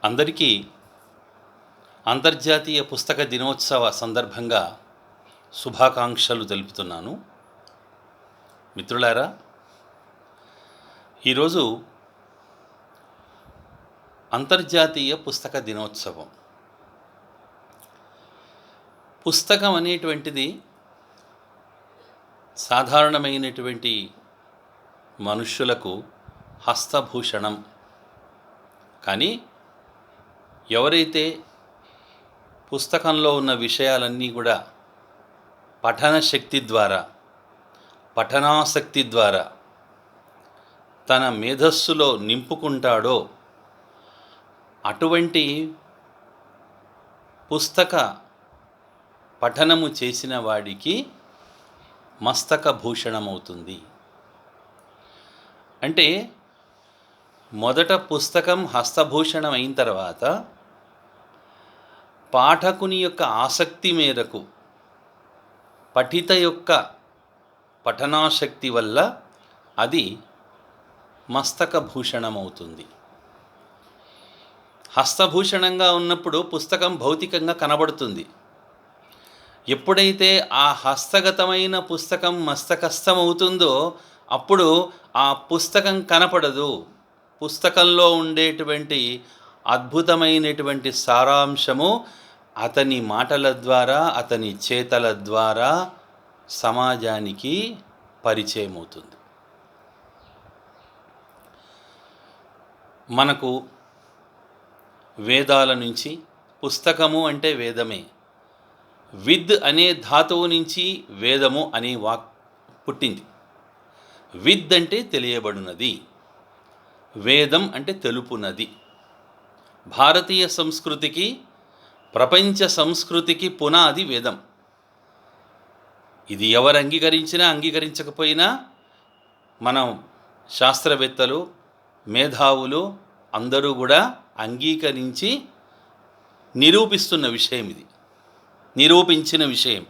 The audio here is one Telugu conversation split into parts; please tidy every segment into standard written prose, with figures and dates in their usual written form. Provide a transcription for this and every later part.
అందరికీ అంతర్జాతీయ పుస్తక దినోత్సవ సందర్భంగా శుభాకాంక్షలు తెలుపుతున్నాను. మిత్రులారా, ఈరోజు అంతర్జాతీయ పుస్తక దినోత్సవం. పుస్తకం అనేటువంటిది సాధారణమైనటువంటి మనుష్యులకు హస్తభూషణం. కానీ ఎవరైతే పుస్తకంలో ఉన్న విషయాలన్నీ కూడా పఠన శక్తి ద్వారా, పఠనాసక్తి ద్వారా తన మేధస్సులో నింపుకుంటాడో అటువంటి పుస్తక పఠనము చేసిన వాడికి మస్తక భూషణమవుతుంది. అంటే మొదట పుస్తకం హస్తభూషణం అయిన తర్వాత పాఠకుని యొక్క ఆసక్తి మేరకు, పఠిత యొక్క పఠనాశక్తి వల్ల అది మస్తక భూషణమవుతుంది. హస్తభూషణంగా ఉన్నప్పుడు పుస్తకం భౌతికంగా కనబడుతుంది. ఎప్పుడైతే ఆ హస్తగతమైన పుస్తకం మస్తకస్థమవుతుందో అప్పుడు ఆ పుస్తకం కనపడదు. పుస్తకంలో ఉండేటువంటి అద్భుతమైనటువంటి సారాంశము అతని మాటల ద్వారా, అతని చేతల ద్వారా సమాజానికి పరిచయం అవుతుంది. మనకు వేదాల నుంచి, పుస్తకము అంటే వేదమే, విద్ అనే ధాతువు నుంచి వేదము అనే వాక్ పుట్టింది. విద్ అంటే తెలియబడినది, వేదం అంటే తెలుపునది. భారతీయ సంస్కృతికి, ప్రపంచ సంస్కృతికి పునాది వేదం. ఇది ఎవరు అంగీకరించినా అంగీకరించకపోయినా మనం శాస్త్రవేత్తలు, మేధావులు అందరూ కూడా అంగీకరించి నిరూపిస్తున్న విషయం, ఇది నిరూపించిన విషయం.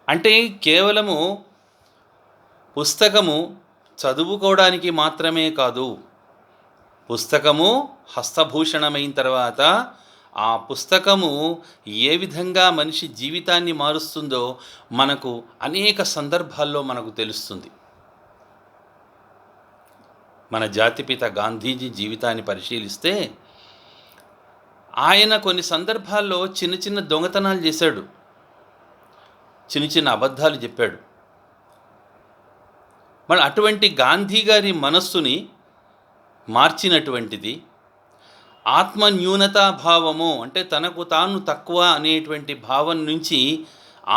అంటే కేవలము పుస్తకము చదువుకోవడానికి మాత్రమే కాదు, పుస్తకము హస్తభూషణమైన తర్వాత ఆ పుస్తకము ఏ విధంగా మనిషి జీవితాన్ని మారుస్తుందో మనకు అనేక సందర్భాల్లో మనకు తెలుస్తుంది. మన జాతిపిత గాంధీజీ జీవితాన్ని పరిశీలిస్తే ఆయన కొన్ని సందర్భాల్లో చిన్న చిన్న దొంగతనాలు చేశాడు, చిన్న చిన్న అబద్ధాలు చెప్పాడు. మరి అటువంటి గాంధీ గారి మనస్సుని మార్చినటువంటిది ఆత్మన్యూనతాభావము, అంటే తనకు తాను తక్కువ అనేటువంటి భావం నుంచి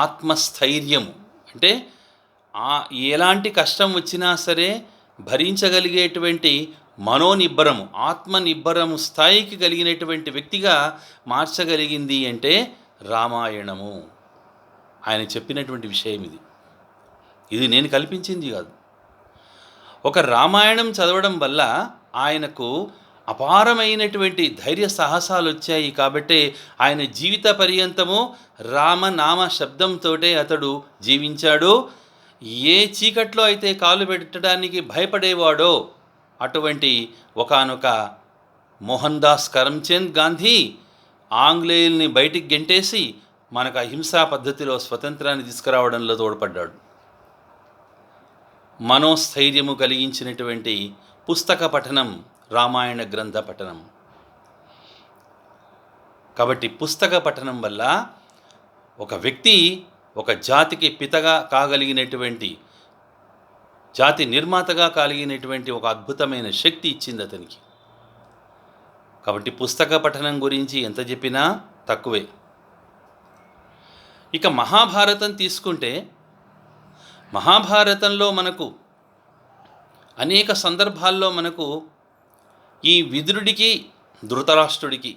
ఆత్మస్థైర్యము, అంటే ఎలాంటి కష్టం వచ్చినా సరే భరించగలిగేటువంటి మనోనిబ్బరము, ఆత్మనిబ్బరము స్థాయికి కలిగినటువంటి వ్యక్తిగా మార్చగలిగింది అంటే రామాయణము. ఆయన చెప్పినటువంటి విషయం ఇది నేను కల్పించింది కాదు. ఒక రామాయణం చదవడం వల్ల ఆయనకు అపారమైనటువంటి ధైర్య సాహసాలు వచ్చాయి. కాబట్టి ఆయన జీవిత పర్యంతము రామనామ శబ్దంతోటే అతడు జీవించాడు. ఏ చీకట్లో అయితే కాలు పెట్టడానికి భయపడేవాడో అటువంటి ఒకానొక మోహన్ దాస్ కరమ్చంద్ గాంధీ ఆంగ్లేయుల్ని బయటికి గెంటేసి మనకు అహింసా పద్ధతిలో స్వతంత్రాన్ని తీసుకురావడంలో తోడ్పడ్డాడు. మనోస్థైర్యము కలిగించినటువంటి పుస్తక పఠనం రామాయణ గ్రంథ పఠనం. కాబట్టి పుస్తక పఠనం వల్ల ఒక వ్యక్తి ఒక జాతికి పితగా కాగలిగినటువంటి, జాతి నిర్మాతగా కలిగినటువంటి ఒక అద్భుతమైన శక్తి ఇచ్చింది అతనికి. కాబట్టి పుస్తక పఠనం గురించి ఎంత చెప్పినా తక్కువే. ఇక మహాభారతం తీసుకుంటే, మహాభారతంలో మనకు అనేక సందర్భాల్లో మనకు ఈ విదురుడికి ధృతరాష్ట్రుడికి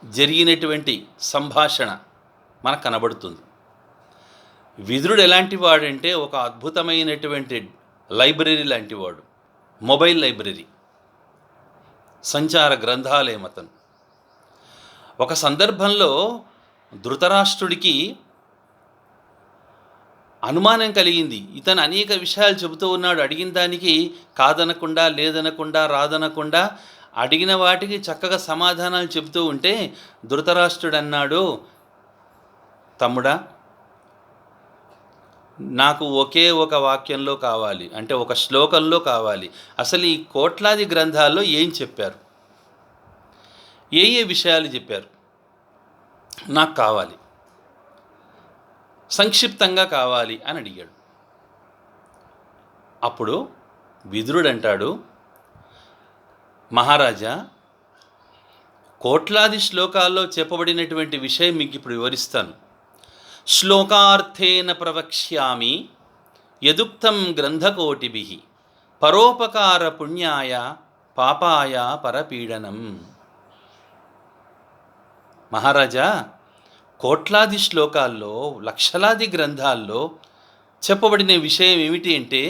జరిగినటువంటి సంభాషణ మనకు కనబడుతుంది. విదురుడు ఎలాంటి వాడంటే ఒక అద్భుతమైనటువంటి లైబ్రరీ లాంటివాడు, మొబైల్ లైబ్రరీ, సంచార గ్రంథాలయం అతను. ఒక సందర్భంలో ధృతరాష్ట్రుడికి అనుమానం కలిగింది. ఇతను అనేక విషయాలు చెబుతూ ఉన్నాడు. అడిగిన దానికి కాదనకుండా, లేదనకుండా, రాదనకుండా అడిగిన వాటికి చక్కగా సమాధానాలు చెబుతూ ఉంటే ధృతరాష్ట్రుడన్నాడు, తమ్ముడా, నాకు ఒకే ఒక వాక్యంలో కావాలి, అంటే ఒక శ్లోకంలో కావాలి. అసలు ఈ కోట్లాది గ్రంథాల్లో ఏం చెప్పారు, ఏ ఏ విషయాలు చెప్పారు, నాకు కావాలి, సంక్షిప్తంగా కావాలి అని అడిగాడు. అప్పుడు విదురుడు అంటాడు, మహారాజా, కోట్లాది శ్లోకాల్లో చెప్పబడినటువంటి విషయం మీకు ఇప్పుడు వివరిస్తాను. శ్లోకార్థేన ప్రవక్ష్యామి యదుక్తం గ్రంథకోటిభిః పరోపకార పుణ్యాయ పాపాయ పరపీడనం. మహారాజా, కోట్లాది శ్లోకాల్లో, లక్షలాది గ్రంథాల్లో చెప్పబడిన విషయం ఏమిటి అంటే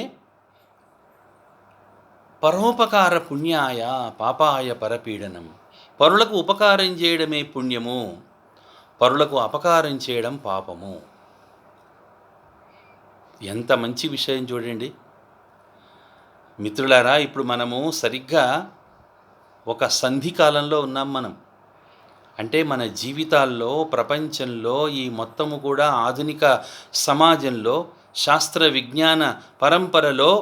పరోపకార పుణ్యాయ పాపాయ పరపీడనం. పరులకు ఉపకారం చేయడమే పుణ్యము, పరులకు అపకారం చేయడం పాపము. ఎంత మంచి విషయం చూడండి మిత్రులారా. ఇప్పుడు మనము సరిగ్గా ఒక సంధి కాలంలో ఉన్నాం మనం. అంటే మన జీవితాల్లో, ప్రపంచంలో, ఈ మొత్తము కూడా ఆధునిక సమాజంలో, శాస్త్ర విజ్ఞాన పరంపరలో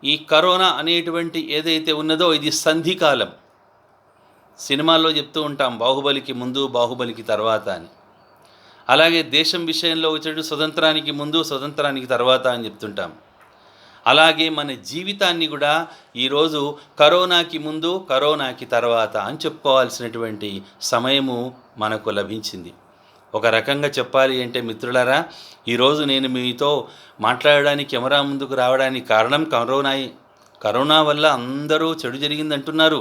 ఈ కరోనా అనేటువంటి ఏదైతే ఉన్నదో ఇది సంధికాలం. సినిమాల్లో చెప్తూ ఉంటాం, బాహుబలికి ముందు, బాహుబలికి తర్వాత అని. అలాగే దేశం విషయంలో వచ్చేటు స్వతంత్రానికి ముందు, స్వతంత్రానికి తర్వాత అని చెప్తుంటాం. అలాగే మన జీవితాన్ని కూడా ఈరోజు కరోనాకి ముందు, కరోనాకి తర్వాత అని చెప్పుకోవాల్సినటువంటి సమయము మనకు లభించింది. ఒక రకంగా చెప్పాలి అంటే మిత్రులారా, ఈరోజు నేను మీతో మాట్లాడడానికి, కెమెరా ముందుకు రావడానికి కారణం కరోనా వల్ల అందరూ చెడు జరిగిందంటున్నారు.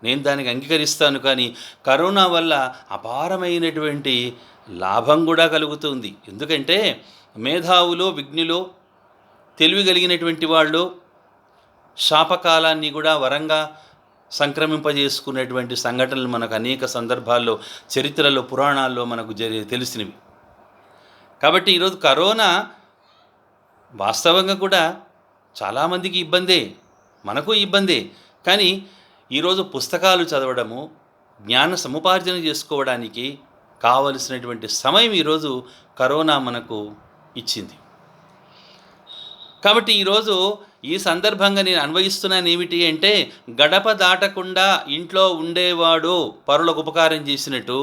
నేను దానికి అంగీకరిస్తాను. కానీ కరోనా వల్ల అపారమైనటువంటి లాభం కూడా కలుగుతుంది. ఎందుకంటే మేధావులు, విజ్ఞులు, తెలివి కలిగినటువంటి వాళ్ళు శాపకాలాన్ని కూడా వరంగా సంక్రమింపజేసుకునేటువంటి సంఘటనలు మనకు అనేక సందర్భాల్లో చరిత్రలో, పురాణాల్లో మనకు తెలిసినవి. కాబట్టి ఈరోజు కరోనా వాస్తవంగా కూడా చాలామందికి ఇబ్బందే, మనకు ఇబ్బందే. కానీ ఈరోజు పుస్తకాలు చదవడము, జ్ఞాన సముపార్జన చేసుకోవడానికి కావలసినటువంటి సమయం ఈరోజు కరోనా మనకు ఇచ్చింది. కాబట్టి ఈరోజు ఈ సందర్భంగా నేను అన్వయిస్తున్నాను ఏమిటి అంటే, గడప దాటకుండా ఇంట్లో ఉండేవాడు పరులకు ఉపకారం చేసినట్టు,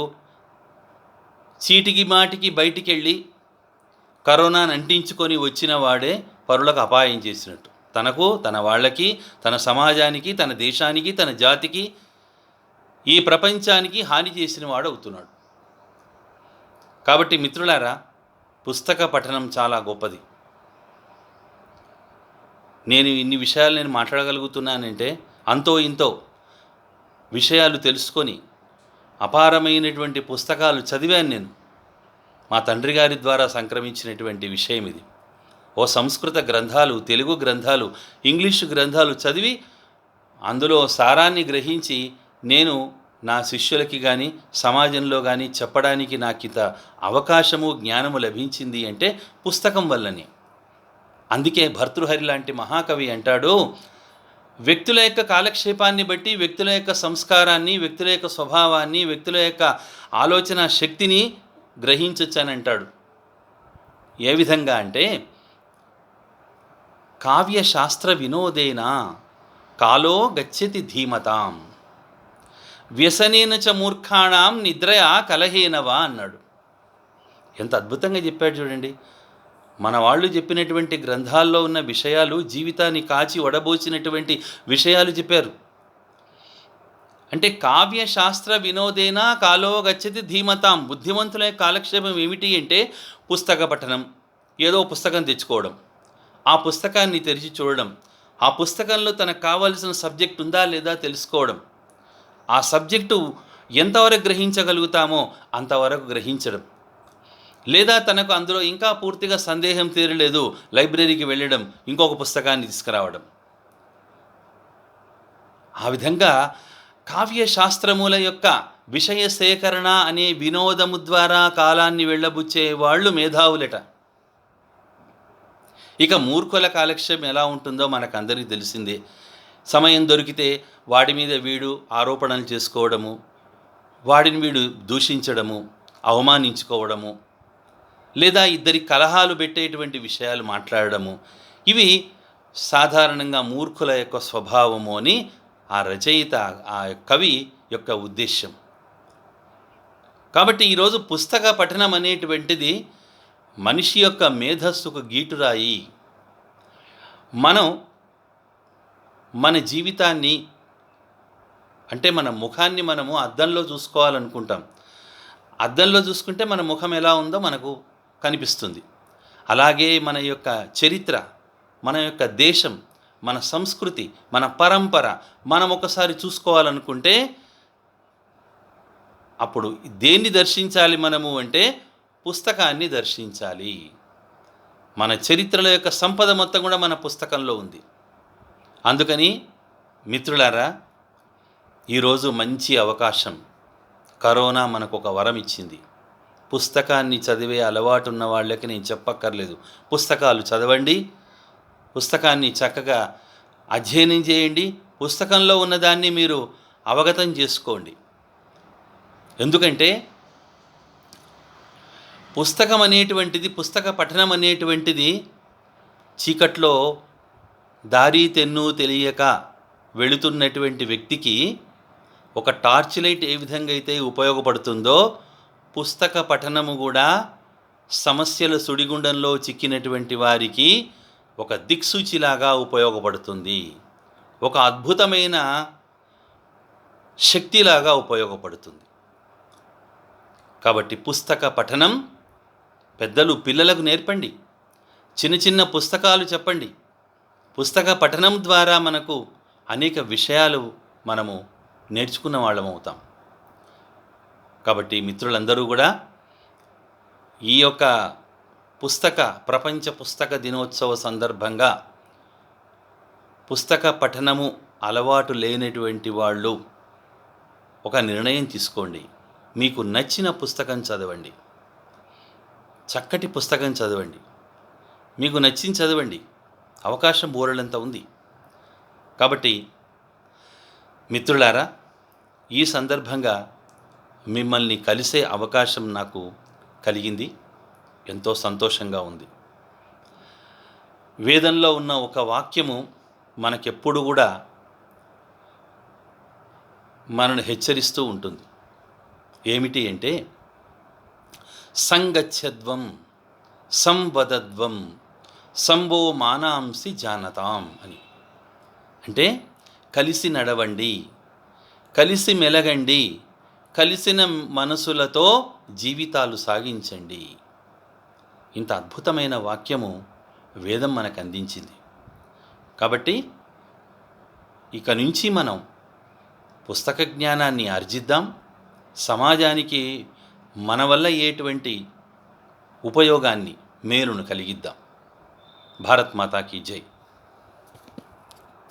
చీటికి మాటికి బయటికి వెళ్ళి కరోనాను అంటించుకొని వచ్చిన వాడే పరులకు అపాయం చేసినట్టు. తనకు, తన వాళ్ళకి, తన సమాజానికి, తన దేశానికి, తన జాతికి, ఈ ప్రపంచానికి హాని చేసిన వాడు అవుతున్నాడు. కాబట్టి మిత్రులారా, పుస్తక పఠనం చాలా గొప్పది. నేను ఇన్ని విషయాలు మాట్లాడగలుగుతున్నానంటే అంతో ఇంతో విషయాలు తెలుసుకొని అపారమైనటువంటి పుస్తకాలు చదివాను నేను. మా తండ్రి గారి ద్వారా సంక్రమించినటువంటి విషయం ఇది. ఓ సంస్కృత గ్రంథాలు, తెలుగు గ్రంథాలు, ఇంగ్లీషు గ్రంథాలు చదివి అందులో సారాన్ని గ్రహించి నేను నా శిష్యులకి కానీ, సమాజంలో కానీ చెప్పడానికి నాకింత అవకాశము, జ్ఞానము లభించింది అంటే పుస్తకం వల్లనే. అందుకే భర్తృహరి లాంటి మహాకవి అంటాడు, వ్యక్తుల యొక్క కాలక్షేపాన్ని బట్టి, వ్యక్తుల యొక్క సంస్కారాన్ని, వ్యక్తుల యొక్క స్వభావాన్ని, వ్యక్తుల యొక్క ఆలోచన శక్తిని గ్రహించొచ్చని అంటాడు. ఏ విధంగా అంటే, కావ్యశాస్త్ర వినోదేన కాలో గచ్చతి ధీమతాం వ్యసనేన చ మూర్ఖాణం నిద్రయా కలహేనవా అన్నాడు. ఎంత అద్భుతంగా చెప్పాడు చూడండి. మన వాళ్ళు చెప్పినటువంటి గ్రంథాల్లో ఉన్న విషయాలు, జీవితాన్ని కాచి వడబోసినటువంటి విషయాలు చెప్పారు. అంటే కావ్యశాస్త్ర వినోదేన కాలో గచ్చతి ధీమతాం. బుద్ధిమంతుల యొక్క కాలక్షేపం ఏమిటి అంటే పుస్తక పఠనం. ఏదో పుస్తకం తెచ్చుకోవడం, ఆ పుస్తకాన్ని తెరిచి చూడడం, ఆ పుస్తకంలో తనకు కావాల్సిన సబ్జెక్ట్ ఉందా లేదా తెలుసుకోవడం, ఆ సబ్జెక్టు ఎంతవరకు గ్రహించగలుగుతామో అంతవరకు గ్రహించడం, లేదా తనకు అందులో ఇంకా పూర్తిగా సందేహం తీరలేదు, లైబ్రరీకి వెళ్ళడం, ఇంకొక పుస్తకాన్ని తీసుకురావడం. ఆ విధంగా కావ్యశాస్త్రముల యొక్క విషయ సేకరణ అనే వినోదము ద్వారా కాలాన్ని వెళ్ళబుచ్చే వాళ్ళు మేధావులట. ఇక మూర్ఖుల కాలక్షేపం ఎలా ఉంటుందో మనకందరికీ తెలిసిందే. సమయం దొరికితే వాడి మీద వీడు ఆరోపణలు చేసుకోవడము, వాడిని వీడు దూషించడము, అవమానించుకోవడము, లేదా ఇద్దరి కలహాలు పెట్టేటువంటి విషయాలు మాట్లాడడము, ఇవి సాధారణంగా మూర్ఖుల యొక్క స్వభావము అని ఆ రచయిత, ఆ కవి యొక్క ఉద్దేశ్యం. కాబట్టి ఈరోజు పుస్తక పఠనం అనేటువంటిది మనిషి యొక్క మేధస్సుకు గీటురాయి. మనం మన జీవితాన్ని, అంటే మన ముఖాన్ని మనము అద్దంలో చూసుకోవాలనుకుంటాం. అద్దంలో చూసుకుంటే మన ముఖం ఎలా ఉందో మనకు కనిపిస్తుంది. అలాగే మన యొక్క చరిత్ర, మన యొక్క దేశం, మన సంస్కృతి, మన పరంపర మనం ఒకసారి చూసుకోవాలనుకుంటే అప్పుడు దేన్ని దర్శించాలి మనము అంటే పుస్తకాన్ని దర్శించాలి. మన చరిత్రల యొక్క సంపద మొత్తం కూడా మన పుస్తకంలో ఉంది. అందుకని మిత్రులారా, ఈరోజు మంచి అవకాశం. కరోనా మనకు ఒక వరం ఇచ్చింది. పుస్తకాన్ని చదివే అలవాటు ఉన్న వాళ్ళకి నేను చెప్పక్కర్లేదు. పుస్తకాలు చదవండి, పుస్తకాన్ని చక్కగా అధ్యయనం చేయండి, పుస్తకంలో ఉన్నదాన్ని మీరు అవగతం చేసుకోండి. ఎందుకంటే పుస్తకం అనేటువంటిది, పుస్తక పఠనం అనేటువంటిది చీకట్లో దారి తెన్ను తెలియక వెళుతున్నటువంటి వ్యక్తికి ఒక టార్చ్ లైట్ ఏ విధంగా అయితే ఉపయోగపడుతుందో, పుస్తక పఠనము కూడా సమస్యల సుడిగుండంలో చిక్కినటువంటి వారికి ఒక దిక్సూచిలాగా ఉపయోగపడుతుంది, ఒక అద్భుతమైన శక్తిలాగా ఉపయోగపడుతుంది. కాబట్టి పుస్తక పఠనం పెద్దలు పిల్లలకు నేర్పండి, చిన్న చిన్న పుస్తకాలు చెప్పండి. పుస్తక పఠనం ద్వారా మనకు అనేక విషయాలు మనము నేర్చుకున్న వాళ్ళం అవుతాం. కాబట్టి మిత్రులందరూ కూడా ఈ యొక్క ప్రపంచ పుస్తక దినోత్సవ సందర్భంగా పుస్తక పఠనము అలవాటు లేనటువంటి వాళ్ళు ఒక నిర్ణయం తీసుకోండి. మీకు నచ్చిన పుస్తకం చదవండి, చక్కటి పుస్తకం చదవండి, మీకు నచ్చింది చదవండి. అవకాశం బోరలంత ఉంది. కాబట్టి మిత్రులారా, ఈ సందర్భంగా మిమ్మల్ని కలిసే అవకాశం నాకు కలిగింది. ఎంతో సంతోషంగా ఉంది. వేదంలో ఉన్న ఒక వాక్యము మనకెప్పుడు కూడా మనను హెచ్చరిస్తూ ఉంటుంది. ఏమిటి అంటే, సంగచ్చధ్వం సంవదధ్వం సంభో మానాంసి జానతాం అని. అంటే కలిసి నడవండి, కలిసి మెలగండి, కలిసిన మనసులతో జీవితాలు సాగించండి. ఇంత అద్భుతమైన వాక్యము వేదం మనకు అందించింది. కాబట్టి ఇక నుంచి మనం పుస్తక జ్ఞానాన్ని ఆర్జిద్దాం. సమాజానికి మన వల్ల అయ్యేటువంటి ఉపయోగాన్ని, మేలును కలిగిద్దాం. భారత్ మాతాకి జై.